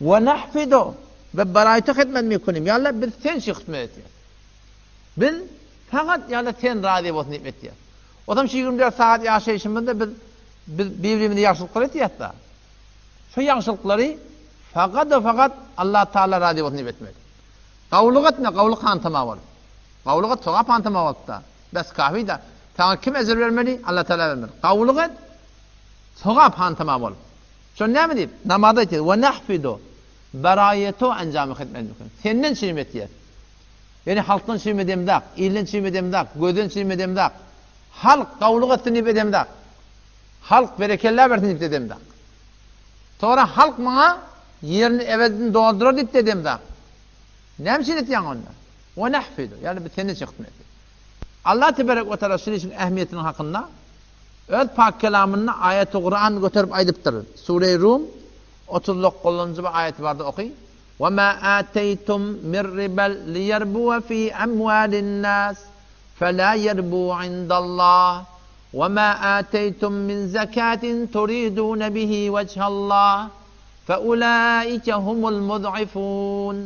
Ve nahfidu ve barayta hizmet mi kunim. Yalla biz sen hizmet et. Biz fakat yalla sen razı olsun hizmet et. Odam 24 saat yaşayışımızda biz birbirimize yaxşılıklar etiyat da. Şu yaxşılıkları fakat Allah Teala razı olsun hizmet etmeli. Qavluq etme, qavluq hantama var. Qavluq et, soğa hantama var da. Bes kafi da. Sana kim ezir vermeli? Allah Teala vermeli. Qavluq et, soğa hantama var. Şu ne mi deyip? Namazda etiyat. Ve nahfidu. Barayetu ancamı hizmet etmeli. Senden şirmet et. Yani halktan şirmet edemdak, ilin şirmet edemdak, gözden şirmet edemdak. Halk qavluq etsin edemdak. Halk berekeller versin edemdak. Sonra halk bana yerini evedin doldurur edemdak. Ne için etiyan onlar? Ve nahfidu. Yani bir seni çıktın eti. Allah Tebarek ve Teala şunun için ehemmiyetinin hakkında öz pak kelamında ayet-i Kur'an götürüp aydıptır. Sure-i Rum 39. ayet vardı okuy. وَمَا آتَيْتُمْ مِنْ رِبًا لِيَرْبُوَ فِي أَمْوَالِ النَّاسِ فَلَا يَرْبُو عِنْدَ اللّٰهِ وَمَا آتَيْتُمْ مِنْ زَكَاةٍ تُرِيدُونَ بِهِ وَجْهَ اللّٰهِ فَأُولَٰئِكَ هُمُ الْمُضْعِفُونَ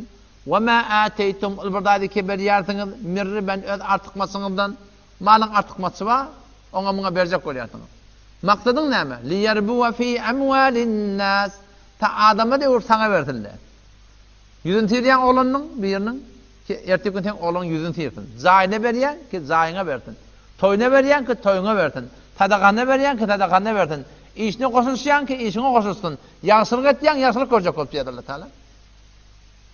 وَمَا آتَيْتُمْ الْبَرْدَادِكِ بَرِيَارْتِنِz مِنْ رِبًا öz artıkmasınızdan malın artıkması var, ona buna verecek oluyorsunuz. Maksadın ne mi? لِيَرْبُوَ فِي أَمْوَالِ النَّاسِ Ta adama diyor sana verdiler. Yüzün tiriyen oğlanın birinin ki ertesi gün oğlan yüzün tirsin. Zayine veriyen ki zayine verdin. Toyuna veriyen ki toyuna verdin. Tadakana veriyen ki tadakana verdin. İşine koşulsayan ki işine koşulsun. Yaxşılık etdiyen yaxşılık görecek olup diyor Allah Teala.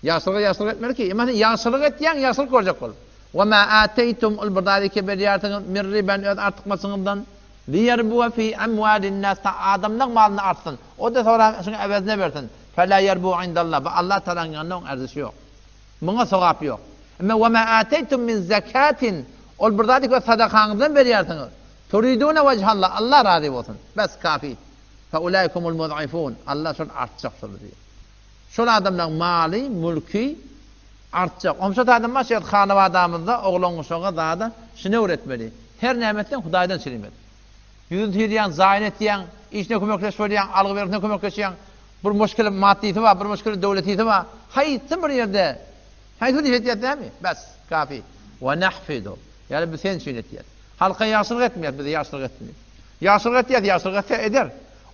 Yaxşılık etmeli ki yani yaxşılık etdiyen yaxşılık görecek olup. Ve ma ateytum ul burdadaki beriyatın min riben artmasından liyerbu fi amwalin nas adamның malını artsın. O da sonra şunu evezine versin. Fela yerbu indallah. Allah Teala'nın yanında onun arzısı yok. Buna sevap yok. Ama ve ma ateytum min zakatin ol burdadaki sadakanızdan beriyatınız. Turiduna vechallah. Allah razı olsun. Bes kafi. Fe ulaikumul mud'ifun. Allah şunu artacak diyor. Şol adamның mali, mülki artacak. Omşat adam var, hanıva adamında, oğlun soğa da şunu öğretmeli. Her nimetten Hudaydan çirimedi. Yüzün tiriyen, zayin etdiyen, işine kömekleşmediyen, algı verikine kömekleşiyen, bir müşkil maddiyeti var, bir müşkil devletiyeti var. Hayıttın bir yerde. Hayıttın ihtiyat değil mi? Bes, kafi. Ve nahfidu. Yani bir sen için ihtiyat. Halka yaxşılık etmeyet, bir de yaxşılık etmeyet. Yaxşılık etmeyet, yaxşılık eder.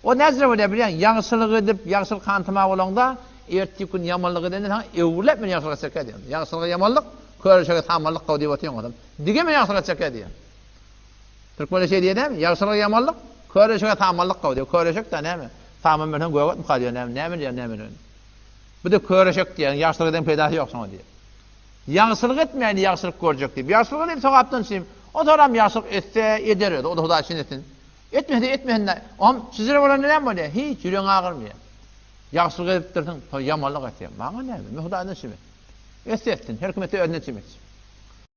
O nezre öyle bilen, yaxşılık edip, yaxşılık kantıma olanda, ertesi gün yamanlık edenden evlep men yaxşılık çek ediyor. Yaxşılık yamanlık, körüşe tamallık qavdi ötüyor adam. Dige men yaxşılık çek ediyor. Türk böyle şey diye değil mi? Yaxşılık yamanlık, körüşe tamallık qavdi. Körüşek de ne mi? Tamam ben göğet mi qalıyor ne mi? Bu da körüşek diye yaxşılık eden peydası yok sana diye. Yaxşılık etmeyen yaxşılık görecek diye. Yaxşılık edip sokaptan şimdi o zaman yaxşılık etse eder o da Huda için etsin. Etmedi. Sizlere olan neden böyle? Hiç yüreğin ağırmıyor. Yaxşılık edip dursun, yamanlık etsin. Bana ne mi? Hudadan şimdi. Etsin, hükümete önüne çimek.